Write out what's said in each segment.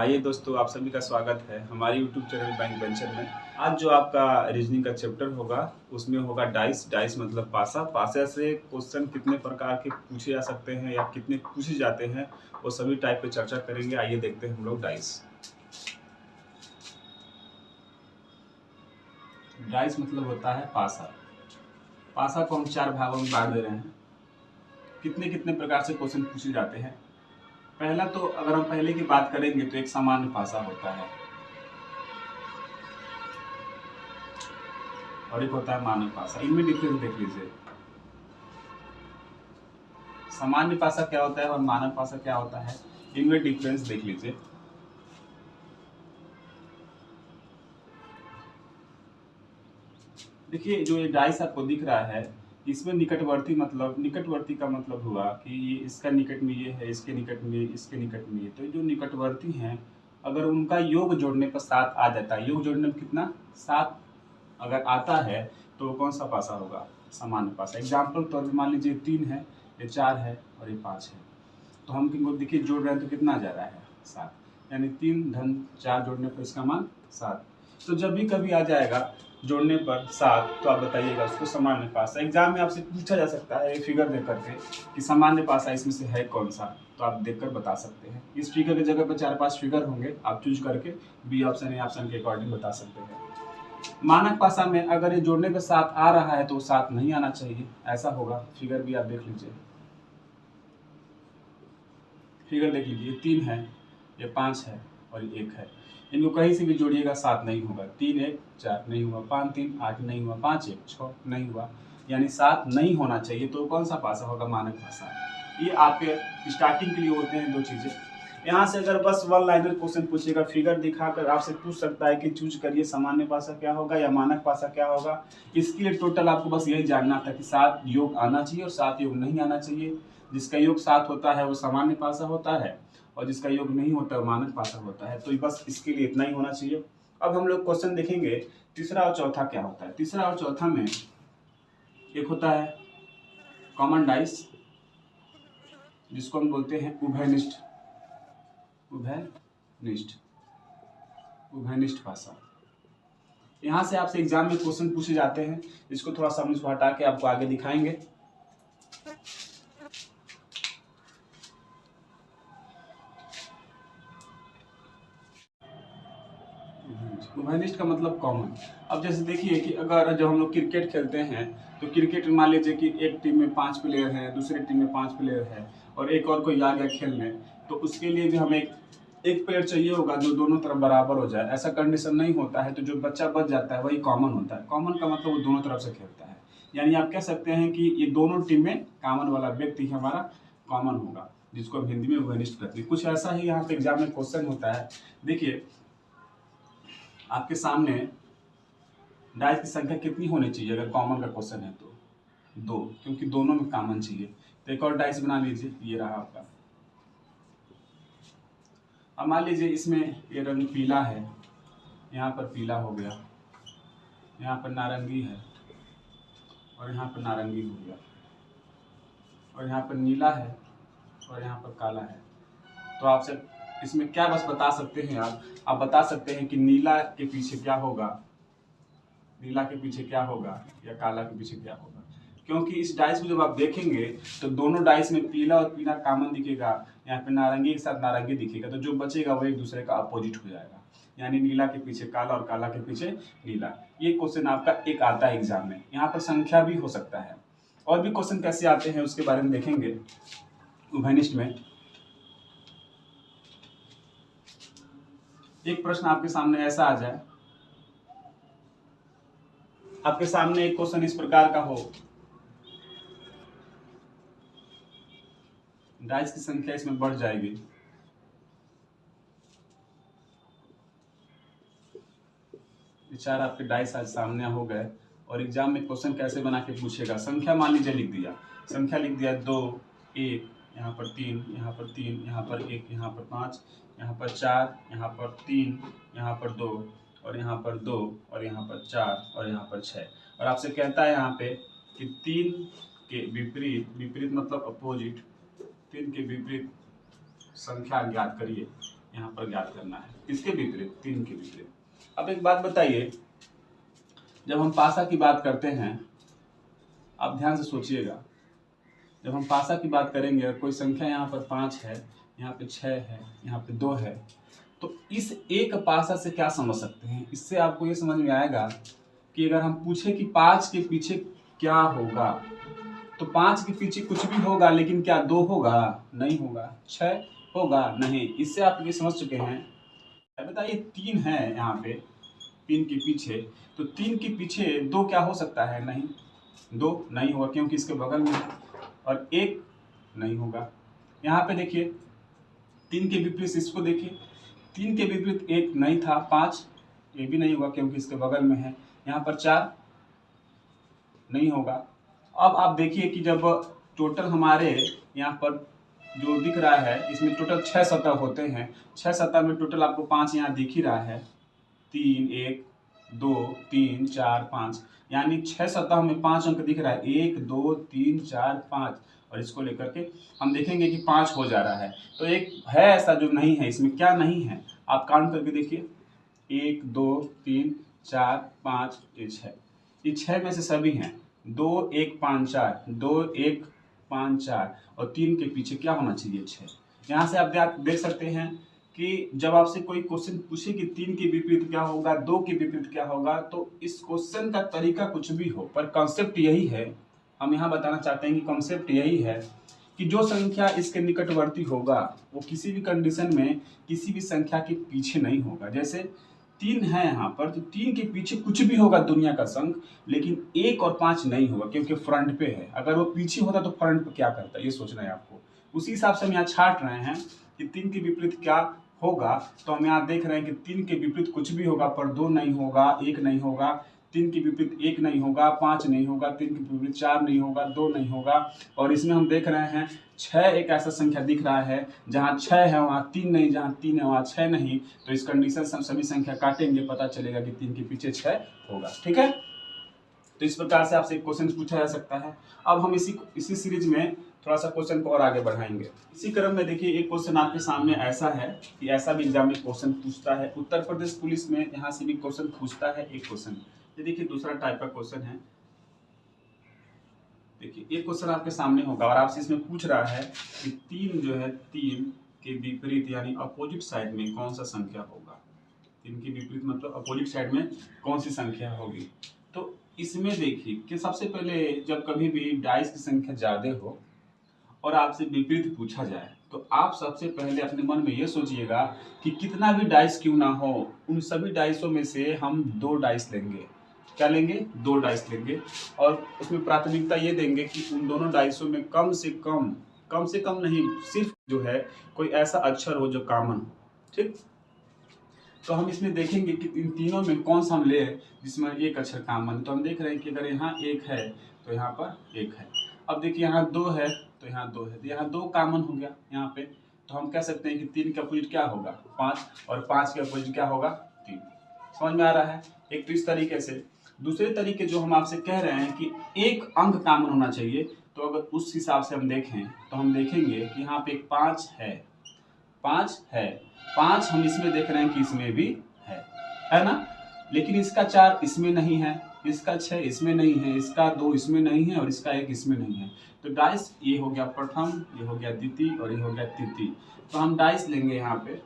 आइए दोस्तों, आप सभी का स्वागत है हमारे यूट्यूब चैनल बैंक वेंचर में। आज जो आपका रीजनिंग का चैप्टर होगा उसमें होगा डाइस। डाइस मतलब पासा। पासा से क्वेश्चन कितने प्रकार के पूछे जा सकते हैं या कितने पूछे जाते हैं, वो सभी टाइप पे चर्चा करेंगे। आइए देखते हैं हम लोग डाइस। डाइस मतलब होता है पासा। पासा को हम 4 भागों में बांट दे रहे हैं। कितने कितने प्रकार से क्वेश्चन पूछे जाते हैं। पहला तो अगर हम पहले की बात करेंगे तो एक सामान्य पासा होता है और एक होता है मानव पासा। इनमें डिफरेंस देख लीजिए। सामान्य पासा क्या होता है और मानव पासा क्या होता है, इनमें डिफरेंस देख लीजिए। देखिए, जो ये डाइस आपको दिख रहा है इसमें निकटवर्ती मतलब निकटवर्ती का मतलब हुआ कि ये इसका निकट में ये है, इसके निकट में ये, इसके निकट में ये। तो जो निकटवर्ती हैं अगर उनका योग जोड़ने पर 7 आ जाता है, योग जोड़ने में कितना 7 अगर आता है तो कौन सा पासा होगा, सामान्य पासा। एग्जाम्पल तौर पर मान लीजिए 3 है, ये 4 है और ये 5 है। तो हम किनको देखिए जोड़ रहे हैं तो कितना आ जा रहा है 7, यानी 3 धन 4 जोड़ने पर इसका मान 7। तो जब भी कभी आ जाएगा जोड़ने पर 7 तो आप बताइएगा उसको सामान्य पासा। एग्जाम में आपसे पूछा जा सकता है फिगर दे करके कि सामान्य पासा इसमें से है कौन सा, तो आप देखकर बता सकते हैं। इस फिगर की जगह पर 4-5 फिगर होंगे, आप चूज करके बी ऑप्शन ए ऑप्शन के अकॉर्डिंग बता सकते हैं। मानक पासा में अगर ये जोड़ने पर 7 आ रहा है तो 7 नहीं आना चाहिए, ऐसा होगा। फिगर भी आप देख लीजिए, फिगर देख लीजिए, 3 है, ये 5 है और ये 1 है। इनको कहीं से भी जोड़िएगा 7 नहीं होगा। 3 1 4 नहीं हुआ, 5 3 8 नहीं हुआ, 5 1 6 नहीं हुआ, यानी 7 नहीं होना चाहिए। तो कौन सा पासा होगा, मानक पासा। ये आपके स्टार्टिंग के लिए होते हैं 2 चीज़ें। यहाँ से अगर बस वन लाइनर क्वेश्चन पूछेगा, फिगर दिखाकर आपसे पूछ सकता है कि चूज करिए सामान्य पासा क्या होगा या मानक पासा क्या होगा। इसके लिए टोटल आपको बस यही जानना था कि 7 योग आना चाहिए और 7 योग नहीं आना चाहिए। जिसका योग 7 होता है वो सामान्य पासा होता है और जिसका योग नहीं होता है वो मानक पासा होता है। तो बस इसके लिए इतना ही होना चाहिए। अब हम लोग क्वेश्चन देखेंगे तीसरा और चौथा क्या होता है। तीसरा और चौथा में एक होता है कॉमन डाइस, जिसको हम बोलते हैं उभयनिष्ठ। उभयनिष्ठ उभयनिष्ठ पासा। यहाँ से आपसे एग्जाम में क्वेश्चन पूछे जाते हैं। इसको थोड़ा सा हम इसको हटा के आपको आगे दिखाएंगे। उभयनिष्ठ का मतलब कॉमन। अब जैसे देखिए कि अगर जब हम लोग क्रिकेट खेलते हैं तो क्रिकेट में मान लीजिए कि एक टीम में 5 प्लेयर हैं, दूसरी टीम में 5 प्लेयर है और एक और कोई आ गया खेलने, तो उसके लिए भी हमें एक प्लेयर चाहिए होगा जो दोनों तरफ बराबर हो जाए। ऐसा कंडीशन नहीं होता है तो जो बच्चा बच जाता है वही कॉमन होता है। कॉमन का मतलब वो दोनों तरफ से खेलता है, यानी आप कह सकते हैं कि ये दोनों टीमें कॉमन वाला व्यक्ति हमारा कॉमन होगा, जिसको हम हिंदी में उभयनिष्ठ कहते हैं। कुछ ऐसा ही यहाँ पे एग्जाम में क्वेश्चन होता है। देखिए आपके सामने डाइस की संख्या कितनी होनी चाहिए अगर कॉमन का क्वेश्चन है तो 2, क्योंकि दोनों में कॉमन चाहिए। तो एक और डाइस बना लीजिए, ये रहा आपका। अब मान लीजिए इसमें ये रंग पीला है, यहाँ पर पीला हो गया, यहाँ पर नारंगी है और यहाँ पर नारंगी हो गया, और यहाँ पर नीला है और यहाँ पर काला है। तो आपसे इसमें क्या बस बता सकते हैं आप बता सकते हैं कि नीला के पीछे क्या होगा, नीला के पीछे क्या होगा या काला के पीछे क्या होगा। क्योंकि इस डाइस को जब आप देखेंगे तो दोनों डाइस में पीला और पीला कॉमन दिखेगा, यहाँ पे नारंगी के साथ नारंगी दिखेगा, तो जो बचेगा वो एक दूसरे का अपोजिट हो जाएगा, यानी नीला के पीछे काला और काला के पीछे नीला। ये क्वेश्चन आपका एक आता है एग्जाम में। यहाँ पर संख्या भी हो सकता है। और भी क्वेश्चन कैसे आते हैं उसके बारे में देखेंगे उभयनिष्ठ में। एक प्रश्न आपके सामने ऐसा आ जाए, आपके सामने एक क्वेश्चन इस प्रकार का हो, डाइस की संख्या इसमें बढ़ जाएगी। विचार आपके डाइस आज सामने हो गए और एग्जाम में क्वेश्चन कैसे बना के पूछेगा। संख्या मान लीजिए लिख दिया, संख्या लिख दिया 2 1, यहाँ पर 3, यहाँ पर 3, यहाँ पर 1, यहाँ पर 5, यहाँ पर 4, यहाँ पर 3, यहाँ पर 2 और यहाँ पर 2 और यहाँ पर 4 और यहाँ पर 6। और आपसे कहता है यहाँ पे कि 3 के विपरीत, विपरीत मतलब अपोजिट, 3 के विपरीत संख्या ज्ञात करिए। यहाँ पर ज्ञात करना है। किसके विपरीत? 3 के विपरीत। अब एक बात बताइए, जब हम पासा की बात करते हैं, आप ध्यान से सोचिएगा, जब हम पासा की बात करेंगे, कोई संख्या यहाँ पर 5 है, यहाँ पे 6 है, यहाँ पे 2 है, तो इस एक पासा से क्या समझ सकते हैं? इससे आपको ये समझ में आएगा कि अगर हम पूछे कि 5 के पीछे क्या होगा, तो 5 के पीछे कुछ भी होगा, लेकिन क्या 2 होगा? नहीं होगा। 6 होगा? नहीं। इससे आप ये समझ चुके हैं। बताइए 3 है यहाँ पे, 3 के पीछे, तो 3 के पीछे 2 क्या हो सकता है? नहीं, 2 नहीं होगा, क्योंकि इसके बगल में, और 1 नहीं होगा। यहाँ पे देखिए 3 के विपरीत इसको देखिए, 3 के विपरीत 1 नहीं था, 5 ये भी नहीं होगा क्योंकि इसके बगल में है। यहाँ पर 4 नहीं होगा। अब आप देखिए कि जब टोटल हमारे यहाँ पर जो दिख रहा है, इसमें टोटल 6 सतह होते हैं। 6 सतह में टोटल आपको 5 यहाँ दिख ही रहा है, 3 1 2 3 4 5, यानी 6 सतह में 5 अंक दिख रहा है, 1 2 3 4 5, और इसको लेकर के हम देखेंगे कि 5 हो जा रहा है। तो एक है ऐसा जो नहीं है, इसमें क्या नहीं है आप काउंट करके देखिए, 1 2 3 4 5 ये 6, ये 6 में से सभी हैं। 2 1 5 4, 2 1 5 4, और 3 के पीछे क्या होना चाहिए? 6। यहाँ से आप देख सकते हैं कि जब आपसे कोई क्वेश्चन पूछे कि 3 के विपरीत क्या होगा, 2 के विपरीत क्या होगा, तो इस क्वेश्चन का तरीका कुछ भी हो, पर कॉन्सेप्ट यही है, हम यहाँ बताना चाहते हैं कि कॉन्सेप्ट यही है कि जो संख्या इसके निकटवर्ती होगा वो किसी भी कंडीशन में किसी भी संख्या के पीछे नहीं होगा। जैसे 3 है यहाँ पर, तो 3 के पीछे कुछ भी होगा दुनिया का संख, लेकिन 1 और 5 नहीं होगा क्योंकि फ्रंट पे है। अगर वो पीछे होता तो फ्रंट पे क्या करता, ये सोचना है आपको। उसी हिसाब से हम यहाँ छाट रहे हैं कि 3 के विपरीत क्या होगा, तो हम यहाँ देख रहे हैं कि 3 के विपरीत कुछ भी होगा, पर 2 नहीं होगा, 1 नहीं होगा। 3 के विपरीत 1 नहीं होगा, 5 नहीं होगा, 3 के विपरीत 4 नहीं होगा, 2 नहीं होगा। और इसमें हम देख रहे हैं 6 एक ऐसा संख्या दिख रहा है, जहाँ 6 है वहाँ 3 नहीं, जहाँ 3 है वहाँ 6 नहीं। तो इस कंडीशन से हम सभी संख्या काटेंगे, पता चलेगा कि 3 के पीछे 6 होगा। ठीक है, तो इस प्रकार से आपसे एक क्वेश्चन पूछा जा सकता है। अब हम इसी सीरीज में थोड़ा सा क्वेश्चन को और आगे बढ़ाएंगे। इसी क्रम में देखिए एक क्वेश्चन आपके सामने ऐसा है कि ऐसा भी एग्जाम में क्वेश्चन पूछता है, उत्तर प्रदेश पुलिस में यहाँ से भी क्वेश्चन पूछता है एक क्वेश्चन। ये देखिए दूसरा टाइप का क्वेश्चन है। देखिए एक क्वेश्चन आपके सामने होगा और आपसे इसमें पूछ रहा है कि 3 जो है, 3 के विपरीत यानी अपोजिट साइड में कौन सा संख्या होगा। 3 के विपरीत मतलब अपोजिट साइड में कौन सी संख्या होगी। तो इसमें देखिए कि सबसे पहले जब कभी भी डाइस की संख्या ज़्यादा हो और आपसे विपरीत पूछा जाए, तो आप सबसे पहले अपने मन में ये सोचिएगा कि कितना भी डाइस क्यों ना हो, उन सभी डाइसों में से हम 2 डाइस लेंगे। क्या लेंगे? 2 डाइस लेंगे, और उसमें प्राथमिकता ये देंगे कि उन दोनों डाइसों में कम से कम नहीं, सिर्फ जो है कोई ऐसा अक्षर हो जो कॉमन हो। ठीक, तो हम इसमें देखेंगे कि इन तीनों में कौन सा हम ले जिसमें एक अक्षर कॉमन। तो हम देख रहे हैं कि अगर यहाँ 1 है तो यहाँ पर 1 है। अब देखिए यहाँ 2 है तो यहाँ 2 है, तो यहाँ 2 कॉमन हो गया यहाँ पे। तो हम कह सकते हैं कि 3 का अपोजिट क्या होगा? 5, और 5 का अपोजिट क्या होगा? 3। समझ में आ रहा है? एक तो इस तरीके से। दूसरे तरीके जो हम आपसे कह रहे हैं कि एक अंक कॉमन होना चाहिए, तो अगर उस हिसाब से हम देखें तो हम देखेंगे कि यहाँ पे एक 5 है, 5 हम इसमें देख रहे हैं कि इसमें भी है ना, लेकिन इसका 4 इसमें नहीं है, इसका 6 इसमें नहीं है, इसका 2 इसमें नहीं है, और इसका 1 इसमें नहीं है। तो डाइस ये हो गया प्रथम, ये हो गया द्वितीय, और ये हो गया तृतीय। तो हम डाइस लेंगे यहाँ पे,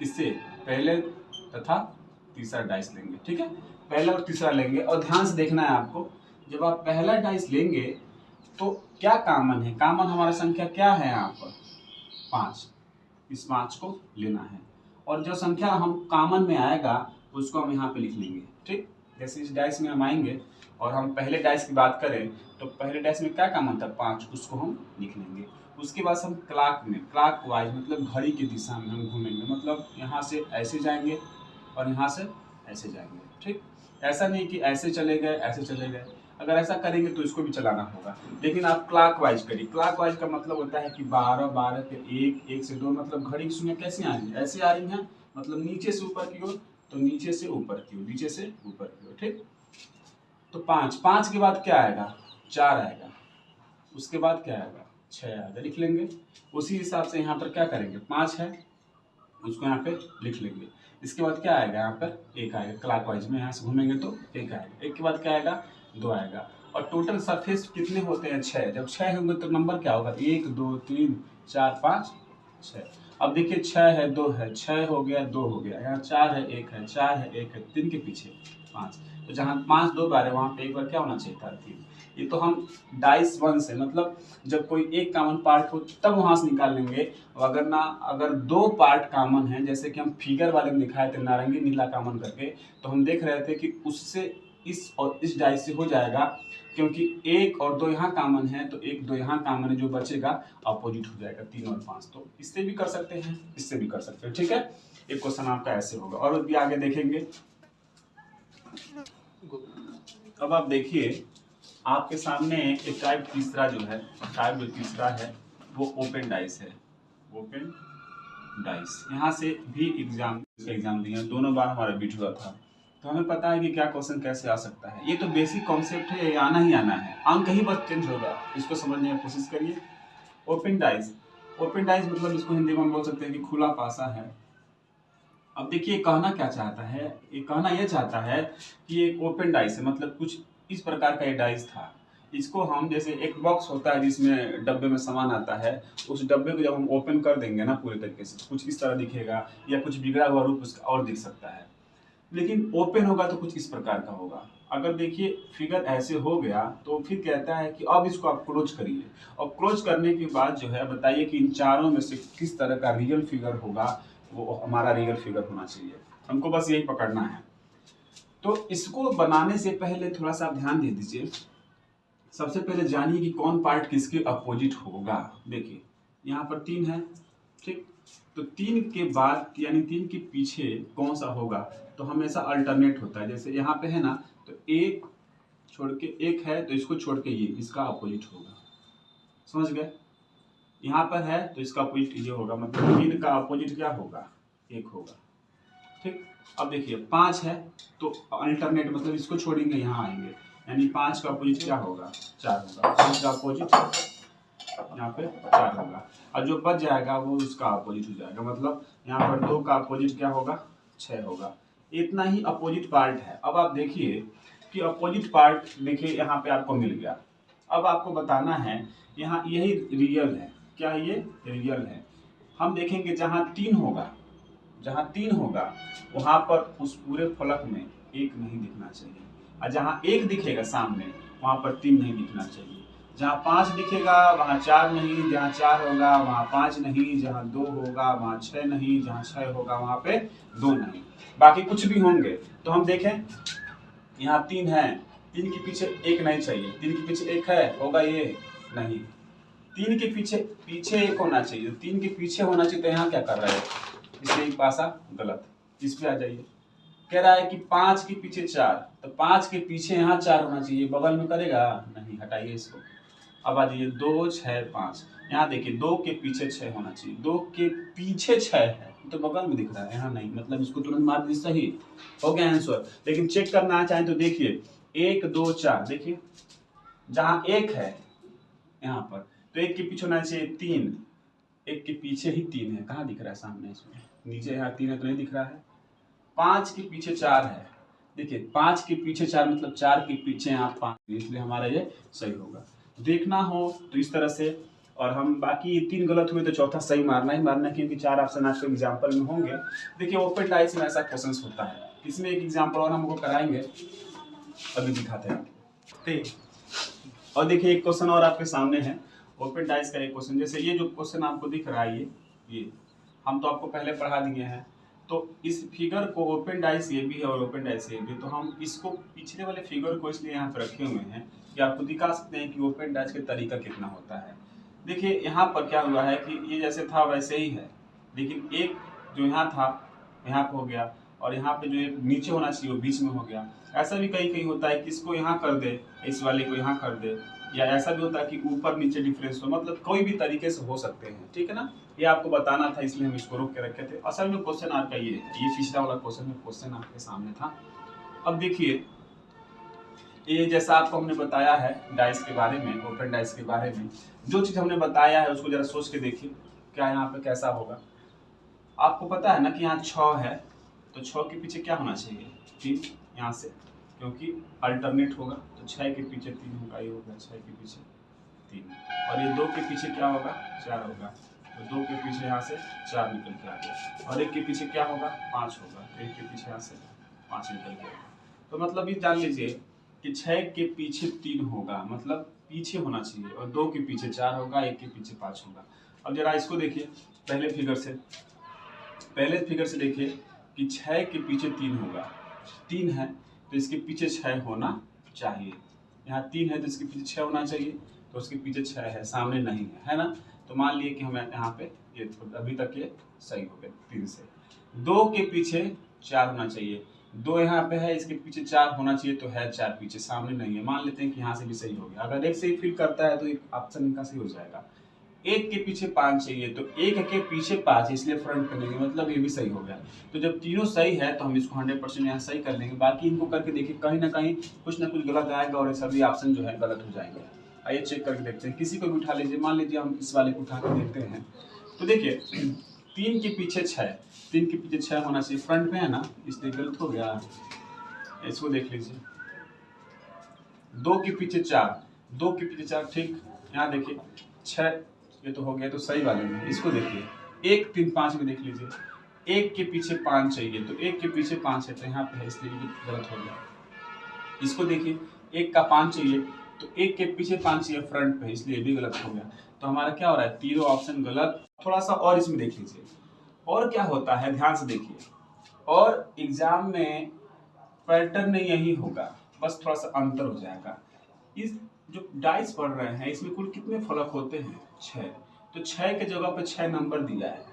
इससे पहले तथा तीसरा डाइस लेंगे। ठीक है, पहला और तीसरा लेंगे, और ध्यान से देखना है आपको, जब आप पहला डाइस लेंगे तो क्या कॉमन है? कॉमन हमारा संख्या क्या है यहाँ पर? 5। इस 5 को लेना है, और जो संख्या हम कॉमन में आएगा उसको हम यहाँ पे लिख लेंगे। ठीक, जैसे इस डाइस में हम आएंगे और हम पहले डाइस की बात करें तो पहले डाइस में क्या कॉमन था? 5, उसको हम लिख लेंगे। उसके बाद हम क्लॉक वाइज मतलब घड़ी की दिशा में हम घूमेंगे, मतलब यहाँ से ऐसे जाएंगे और यहाँ से ऐसे जाएंगे। ठीक, ऐसा नहीं कि ऐसे चले गए ऐसे चले गए, अगर ऐसा करेंगे तो इसको भी चलाना होगा, लेकिन आप क्लॉक वाइज करिए। क्लॉक वाइज का मतलब होता है कि 12, 12 के 1, 1 से 2, मतलब घड़ी की सुइयां कैसे आ रही है? ऐसे आ रही हैं, मतलब नीचे से ऊपर की ओर, तो नीचे से ऊपर की ओर, नीचे से ऊपर की ओर। ठीक, तो 5 के बाद क्या आएगा? 4 आएगा, उसके बाद क्या आएगा? 6 आएगा, लिख लेंगे। उसी हिसाब से यहाँ पर क्या करेंगे? 5 है उसको यहाँ पे लिख लेंगे। इसके बाद क्या आएगा, यहाँ पर 1 आएगा, क्लॉकवाइज में यहाँ से घूमेंगे तो 1 आएगा। 1 के बाद क्या आएगा, 2 आएगा। और टोटल सरफेस कितने होते हैं, 6। जब 6 होंगे तो नंबर क्या होगा, 1 2 3 4 5 6। अब देखिए 6 है, 2 है, 6 हो गया, 2 हो गया, यहाँ 4 है, 1 है, 4 है, 1 है, 3 के पीछे 5। तो जहाँ 5 2 बार है वहाँ पे एक बार क्या होना चाहिए था, 3। ये तो हम डाइस 1 से, मतलब जब कोई एक कॉमन पार्ट हो तब वहाँ से निकाल लेंगे। अगर 2 पार्ट कॉमन है, जैसे कि हम फिगर वाले में दिखाए थे नारंगी नीला कॉमन करके, तो हम देख रहे थे कि उससे इस और इस डाइस से हो जाएगा, क्योंकि 1 और 2 यहाँ कॉमन है, तो 1 2 यहाँ कॉमन है, जो बचेगा अपोजिट हो जाएगा 3 और 5। तो इससे भी कर सकते हैं, इससे भी कर सकते हैं, ठीक है। एक क्वेश्चन आपका ऐसे होगा, और भी आगे देखेंगे। अब आप देखिए, आपके सामने एक टाइप तीसरा जो है, टाइप जो तीसरा है वो ओपन डाइस है। ओपन डाइस यहाँ से भी एग्जाम दिए, दोनों बार हमारा बीट हुआ था, तो हमें पता है कि क्या क्वेश्चन कैसे आ सकता है। ये तो बेसिक कॉन्सेप्ट है, ये आना ही आना है, अंक ही बस चेंज होगा, इसको समझने की कोशिश करिए। ओपन डाइस, ओपन डाइस मतलब इसको हिंदी में हम बोल सकते हैं कि खुला पासा है। अब देखिए कहना क्या चाहता है, ये कहना यह चाहता है कि एक ओपन डाइस है, मतलब कुछ इस प्रकार का ये डाइस था। इसको हम, जैसे एक बॉक्स होता है जिसमें डब्बे में सामान आता है, उस डब्बे को जब हम ओपन कर देंगे ना पूरे तरीके से, कुछ इस तरह दिखेगा, या कुछ बिगड़ा हुआ रूप उसका और दिख सकता है। लेकिन ओपन होगा तो कुछ इस प्रकार का होगा। अगर देखिए फिगर ऐसे हो गया, तो फिर कहता है कि अब इसको आप क्लोज करिए, और क्लोज करने के बाद जो है बताइए कि इन चारों में से किस तरह का रियल फिगर होगा, वो हमारा रियल फिगर होना चाहिए। हमको बस यही पकड़ना है। तो इसको बनाने से पहले थोड़ा सा आप ध्यान दे दीजिए। सबसे पहले जानिए कि कौन पार्ट किसके अपोजिट होगा। देखिए यहाँ पर 3 है, ठीक, तो 3 के बाद यानी 3 के पीछे कौन सा होगा, तो हमेशा अल्टरनेट होता है। जैसे यहाँ पे है ना, तो 1 छोड़ के 1 है, तो इसको छोड़ के ये इसका अपोजिट होगा, समझ गए। यहाँ पर है तो इसका अपोजिट ये होगा, मतलब 3 का अपोजिट क्या होगा, 1 होगा, ठीक। अब देखिए 5 है, तो अल्टरनेट मतलब इसको छोड़ेंगे, यहाँ आएंगे, यानी 5 का अपोजिट क्या होगा, 4 होगा। 5 का अपोजिट यहाँ पे 4 होगा, और जो बच जाएगा वो उसका अपोजिट हो जाएगा, मतलब यहाँ पर 2 का अपोजिट क्या होगा, 6 होगा। इतना ही अपोजिट पार्ट है। अब आप देखिए कि अपोजिट पार्ट देखिए यहाँ पे आपको मिल गया। अब आपको बताना है यहाँ यही रियल है, क्या ये रियल है। हम देखेंगे जहाँ 3 होगा, जहाँ 3 होगा वहाँ पर उस पूरे फलक में 1 नहीं दिखना चाहिए, और जहाँ 1 दिखेगा सामने वहाँ पर 3 नहीं दिखना चाहिए। जहाँ 5 दिखेगा वहाँ 4 नहीं, जहाँ 4 होगा वहाँ 5 नहीं, जहाँ 2 होगा वहाँ 6 नहीं, जहाँ 6 होगा वहाँ पे 2 नहीं, बाकी कुछ भी होंगे। तो हम देखें यहाँ 3 है, 3 के पीछे 1 नहीं चाहिए, 3 के पीछे 1 है, होगा ये नहीं, 3 के पीछे 1 होना चाहिए, 3 के पीछे होना चाहिए। तो यहाँ क्या कर रहा है, इसलिए एक पासा गलत। इस पे आ जाइए, कह रहा है कि 5 के पीछे 4, तो 5 के पीछे यहाँ 4 होना चाहिए, बगल में करेगा नहीं, हटाइए इसको। अब आ जाइए 2 6 5, यहाँ देखिए 2 के पीछे 6 होना चाहिए, 2 के पीछे 6 है तो बगल में दिख रहा है, यहाँ नहीं, मतलब इसको तुरंत मार दीजिए, सही हो गया आंसर। लेकिन चेक करना चाहें तो देखिए 1 2 4, देखिए जहाँ 1 है यहाँ पर, तो 1 के पीछे होना चाहिए 3, 1 के पीछे ही 3 है, कहाँ दिख रहा है सामने, इसमें नीचे यहाँ 3 है तो नहीं दिख रहा है। 5 के पीछे 4 है, देखिए 5 के पीछे 4 मतलब 4 के पीछे यहाँ 5, इसलिए हमारा ये सही होगा। देखना हो तो इस तरह से, और हम बाकी 3 गलत हुए तो चौथा सही मारना ही मारना, क्योंकि 4 ऑप्शन आपके एग्जाम्पल में होंगे। देखिए ओपन डाइस में ऐसा क्वेश्चन होता है, इसमें एक एग्जाम्पल और हमको कराएंगे, अभी दिखाते हैं, ठीक। और देखिए एक क्वेश्चन और आपके सामने है, ओपन डाइस का एक क्वेश्चन। जैसे ये जो क्वेश्चन आपको दिख रहा है, ये हम तो आपको पहले पढ़ा दिए हैं। तो इस फिगर को ओपन डाइस ये भी है और ओपन डाइस ये भी, तो हम इसको पिछले वाले फिगर को इसलिए यहाँ पर रखे हुए हैं कि आपको दिखा सकते हैं कि ओपन डाइस का तरीका कितना होता है। देखिए यहाँ पर क्या हुआ है कि ये जैसे था वैसे ही है, लेकिन एक जो यहाँ था यहाँ पर हो गया, और यहाँ पे जो एक नीचे होना चाहिए वो बीच में हो गया। ऐसा भी कहीं कहीं होता है कि इसको यहाँ कर दे, इस वाले को यहाँ कर दे, या ऐसा भी होता है कि ऊपर नीचे डिफरेंस हो, मतलब कोई भी तरीके से हो सकते हैं, ठीक है ना। ये आपको बताना था, इसलिए हम इसको रोक के रखे थे। असल में क्वेश्चन आपका ये पिछला वाला क्वेश्चन में क्वेश्चन आपके सामने था। अब देखिए ये जैसा आपको हमने बताया है डाइस के बारे में, ओपन डाइस के बारे में जो चीज़ हमने बताया है उसको जरा सोच के देखिए क्या यहाँ पे कैसा होगा। आपको पता है ना कि यहाँ 6 है, तो 6 के पीछे क्या होना चाहिए, 3 यहाँ से, क्योंकि अल्टरनेट होगा, तो 6 के पीछे 3 होगा, ये होगा 6 के पीछे 3, और ये 2 के पीछे क्या होगा, 4 होगा, तो 2 के पीछे यहाँ से 4 निकल के आ गया, और 1 के पीछे क्या होगा, 5 होगा, तो 1 के पीछे यहाँ से 5 निकल के आएगा। तो मतलब ये जान लीजिए कि 6 के पीछे 3 होगा, मतलब पीछे होना चाहिए, और 2 के पीछे 4 होगा, 1 के पीछे 5 होगा। अब जरा इसको देखिए पहले फिगर से देखिए कि 6 के पीछे 3 होगा, 3 है तो इसके पीछे 6 होना चाहिए, यहाँ 3 है तो इसके पीछे 6 होना चाहिए, तो उसके पीछे 6 है, सामने नहीं है ना। तो मान लिए कि हमें यहाँ पे ये अभी तक ये सही हो गया 3 से। 2 के पीछे 4 होना चाहिए, 2 यहाँ पे है, इसके पीछे 4 होना चाहिए, तो है 4 पीछे, सामने नहीं है, मान लेते हैं कि यहाँ से भी सही हो गया। अगर 1 से ही फिल करता है तो एक ऑप्शन इनका सही हो जाएगा। 1 के पीछे 5 चाहिए, तो 1 के पीछे 5, इसलिए फ्रंट करेंगे, मतलब ये भी सही हो गया। तो जब तीनों सही है तो हम इसको 100% यहाँ सही कर लेंगे। बाकी इनको करके देखिए, कहीं ना कहीं कुछ ना कुछ गलत आएगा और ये सभी ऑप्शन जो है गलत हो जाएंगे। आइए चेक करके देखते हैं, किसी को भी उठा लीजिए, मान लीजिए हम इस वाले को उठा कर देखते हैं। तो देखिए 3 के पीछे 6, 3 के पीछे 6 होना चाहिए, फ्रंट में है ना, इसलिए गलत हो गया। इसको देख लीजिए 2 के पीछे 4, 2 के पीछे 4, ठीक। यहाँ देखिए 6, ये तो हो गया, तो सही वाले में। इसको देखिए 1 3 5 में देख लीजिए, 1 के पीछे 5 चाहिए, तो 1 के पीछे 5 है, तो यहाँ पे है, इसलिए गलत हो गया। इसको देखिए 1 का 5 चाहिए, तो 1 के पीछे 5 चाहिए फ्रंट पे, इसलिए भी गलत हो गया। तो हमारा क्या हो रहा है, तीनों ऑप्शन गलत। थोड़ा सा और इसमें देख लीजिए, और क्या होता है ध्यान से देखिए, और एग्जाम में पैटर्न यही होगा, बस थोड़ा सा अंतर हो जाएगा। इस जो डाइस पढ़ रहे हैं इसमें कुल कितने फलक होते हैं, 6, तो 6 के जगह पे 6 नंबर दिया है,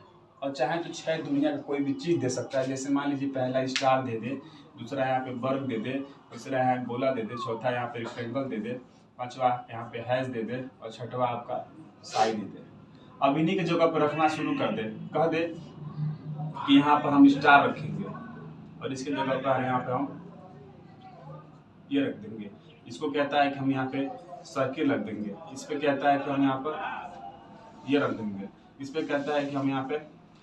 और चाहे तो 6 दुनिया का कोई भी चीज़ दे सकता है। जैसे मान लीजिए पहला स्टार दे दे, दूसरा यहाँ पे वर्ग दे दे, तीसरा यहाँ गोला दे दे, चौथा यहाँ पे रेक्टेंगल दे दे, पांचवा यहाँ पे हैश दे दे, और छठवा आपका साई दे दे। अब इन्हीं के जगह पर रखना शुरू कर दे, कह दे कि यहाँ पर हम स्टार रखेंगे, और इसके जगह पर यहाँ पे हम ये रख देंगे। इसको कहता है कि हम यहाँ पे सर्किल रख देंगे, इस पे कहता है कि हम यहाँ पर ये रख देंगे, इस पे कहता है कि हम यहाँ पे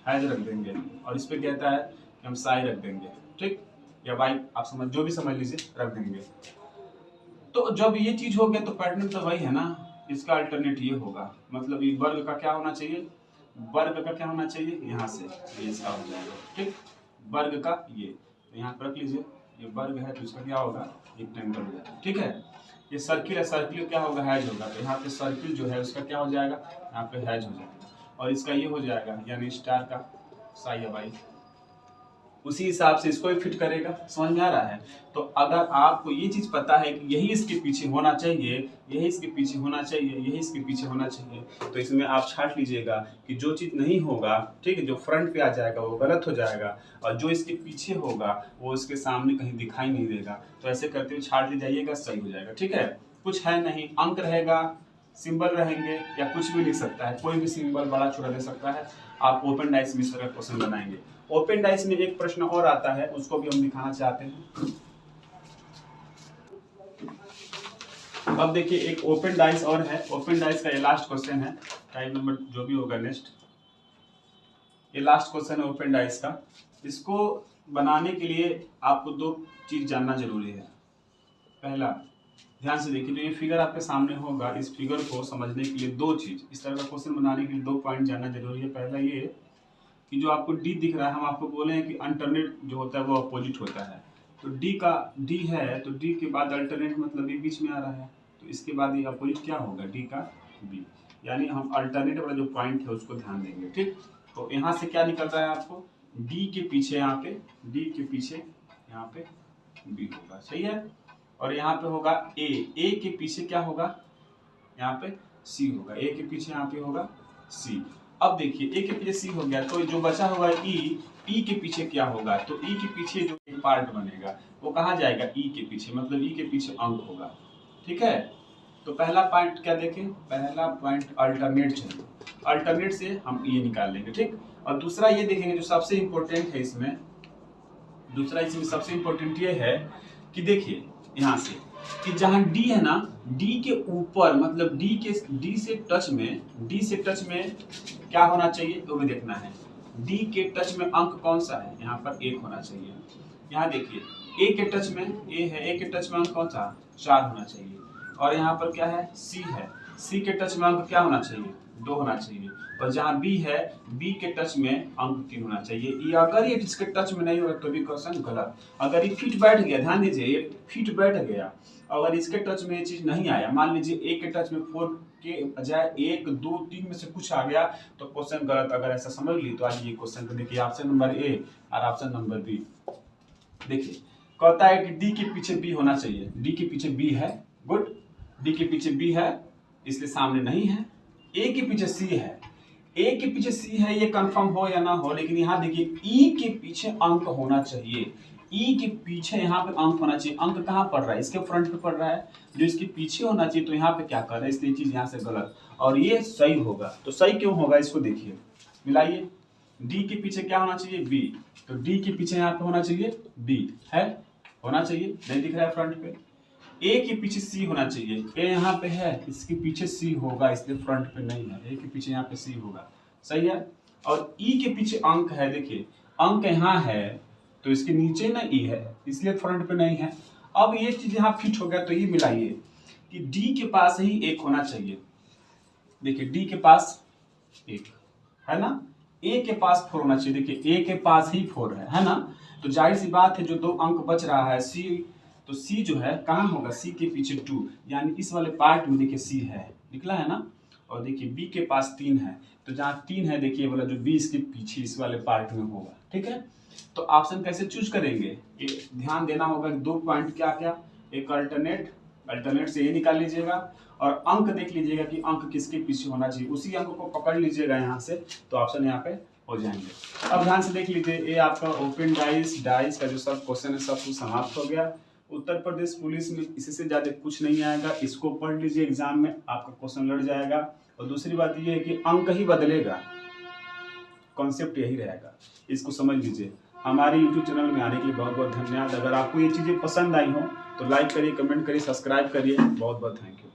हैज रख देंगे, और इस पे कहता है कि हम साई रख देंगे, ठीक, या वाई, आप समझ जो भी समझ लीजिए, रख देंगे। तो जब ये चीज हो गया तो पैटर्न तो वही है ना, इसका अल्टरनेट ये होगा, मतलब ये वर्ग का क्या होना चाहिए, वर्ग का क्या होना चाहिए, यहाँ से ये इसका हो जाएगा, ठीक, वर्ग का ये, तो यहाँ पर रख लीजिए, ये वर्ग है तो इसका क्या होगा, रेक्टेंगल हो जाएगा, ठीक है। ये सर्किल है, सर्किल क्या होगा, हैज होगा, तो यहाँ पे सर्किल जो है उसका क्या हो जाएगा, यहाँ पे हैज हो जाएगा, और इसका ये हो जाएगा, यानी स्टार का साई या वाई, उसी हिसाब से इसको भी फिट करेगा। समझ में आ रहा है। तो अगर आपको ये चीज पता है कि यही इसके पीछे होना चाहिए, यही इसके पीछे होना चाहिए, यही इसके पीछे होना चाहिए, तो इसमें आप छांट लीजिएगा कि जो चीज नहीं होगा, ठीक है, जो फ्रंट पे आ जाएगा वो गलत हो जाएगा, और जो इसके पीछे होगा वो इसके सामने कहीं दिखाई नहीं देगा। तो ऐसे करते हुए छांट ले जाइएगा, सही हो जाएगा, ठीक है। कुछ है नहीं, अंक रहेगा, सिंबल रहेंगे, या कुछ भी लिख सकता है, कोई भी सिंबल बड़ा छोटा दे सकता है। आप ओपन डाइस में इस तरह क्वेश्चन बनाएंगे। ओपन डाइस में एक प्रश्न और आता है, उसको भी हम दिखाना चाहते हैं। अब देखिए एक ओपन डाइस और है, ओपन डाइस का ये लास्ट क्वेश्चन है, टाइम नंबर जो भी होगा नेक्स्ट, ये लास्ट क्वेश्चन है ओपन डाइस का। इसको बनाने के लिए आपको दो चीज जानना जरूरी है। पहला, ध्यान से देखिए, जो ये फिगर आपके सामने होगा, इस फिगर को समझने के लिए दो चीज, इस तरह का क्वेश्चन बनाने के लिए दो पॉइंट जानना जरूरी है। पहला ये कि जो आपको डी दिख रहा है, हम आपको बोले हैं कि अल्टरनेट जो होता है वो अपोजिट होता है। तो डी है, तो डी के बाद अल्टरनेट मतलब ये बीच में आ रहा है, तो इसके बाद ये अपोजिट क्या होगा, डी का बी, यानी हम अल्टरनेट वाला जो पॉइंट है उसको ध्यान देंगे, ठीक। तो यहाँ से क्या निकल रहा है आपको, डी के पीछे यहाँ पे, डी के पीछे यहाँ पे बी होगा, सही है। और यहाँ पे होगा ए के पीछे क्या होगा, यहाँ पे सी होगा, ए के पीछे यहाँ पे होगा सी। अब देखिए ए के पीछे सी हो गया, तो जो बचा होगा ई के पीछे क्या होगा, तो ई के पीछे जो एक पार्ट बनेगा वो कहाँ जाएगा, ई के पीछे, मतलब ई के पीछे अंक होगा, ठीक है। तो पहला पॉइंट क्या देखें, पहला पॉइंट अल्टरनेट चाहिए, अल्टरनेट से हम ये निकाल लेंगे, ठीक। और दूसरा ये देखेंगे जो सबसे इंपॉर्टेंट है इसमें, दूसरा इसमें सबसे इंपॉर्टेंट ये है कि देखिए यहाँ से कि जहाँ डी है ना, डी के ऊपर, मतलब डी से टच में क्या होना चाहिए, तो भी देखना है। डी के टच में अंक कौन सा है, यहाँ पर 1 होना चाहिए। यहाँ देखिए ए के टच में ए है, ए के टच में अंक कौन सा 4 होना चाहिए। और यहाँ पर क्या है सी है, सी के टच में अंक क्या होना चाहिए 2 होना चाहिए। और जहाँ बी है बी के टच में अंक 3 होना चाहिए। ये अगर ये इसके टच में नहीं होगा तो भी क्वेश्चन गलत। अगर ये फिट बैठ गया, ध्यान दीजिए ये फिट बैठ गया, अगर इसके टच में ये चीज नहीं आया, मान लीजिए ए के टच में 4 के बजाय 1 2 3 में से कुछ आ गया तो क्वेश्चन गलत। अगर ऐसा समझ ली तो आज ये क्वेश्चन को देखिए, ऑप्शन नंबर ए और ऑप्शन नंबर बी। देखिए कहता है कि डी के पीछे बी होना चाहिए, डी के पीछे बी है, गुड, डी के पीछे बी है इसलिए सामने नहीं है। ए के पीछे सी है, ए के पीछे सी है, ये कंफर्म हो या ना हो, लेकिन यहाँ देखिए ई के पीछे अंक होना चाहिए, ई के पीछे यहाँ पे अंक होना चाहिए। अंक कहाँ पड़ रहा है, इसके फ्रंट पे पड़ रहा है, जो इसके पीछे होना चाहिए, तो यहाँ पे क्या कर रहा है, इसलिए चीज यहाँ से गलत और ये सही होगा। तो सही क्यों होगा इसको देखिए, मिलाइए, डी के पीछे क्या होना चाहिए बी, तो डी के पीछे यहाँ पे होना चाहिए बी है, होना चाहिए, नहीं दिख रहा है फ्रंट पे। ए के पीछे सी होना चाहिए, ए यहाँ पे है, इसके पीछे सी होगा इसलिए फ्रंट पे नहीं है, ए के पीछे यहाँ पे सी होगा, सही है। और ई के पीछे अंक है, देखिए अंक यहाँ है तो इसके नीचे ना ई है इसलिए फ्रंट पे नहीं है। अब ये चीज यहाँ फिट हो गया तो ये मिलाइए कि डी के पास ही 1 होना चाहिए। देखिए डी के पास 1 है ना, ए के पास 4 होना चाहिए, देखिए ए के पास ही 4 है ना। तो जाहिर सी बात है जो 2 अंक बच रहा है सी, तो सी जो है कहाँ होगा, सी के पीछे 2, यानी इस वाले पार्ट में देखिए सी है, निकला है ना। और देखिए बी के पास 3 है, तो जहाँ 3 है देखिए वाला जो बी इसके पीछे इस वाले पार्ट में होगा, ठीक है। तो ऑप्शन कैसे चूज करेंगे, ये ध्यान देना होगा कि 2 पॉइंट क्या क्या, एक अल्टरनेट से ये निकाल लीजिएगा और अंक देख लीजिएगा कि अंक किसके पीछे होना चाहिए, उसी अंक को पकड़ लीजिएगा यहाँ से, तो ऑप्शन यहाँ पे हो जाएंगे। अब ध्यान से देख लीजिए, ये आपका ओपन डाइस का जो सब क्वेश्चन है सब कुछ समाप्त हो गया। उत्तर प्रदेश पुलिस में इससे ज्यादा कुछ नहीं आएगा, इसको पढ़ लीजिए, एग्जाम में आपका क्वेश्चन लड़ जाएगा। और दूसरी बात ये है कि अंक ही बदलेगा, कॉन्सेप्ट यही रहेगा, इसको समझ लीजिए। हमारे YouTube चैनल में आने के लिए बहुत बहुत धन्यवाद। अगर आपको ये चीज़ें पसंद आई हो तो लाइक करिए, कमेंट करिए, सब्सक्राइब करिए। बहुत बहुत थैंक यू।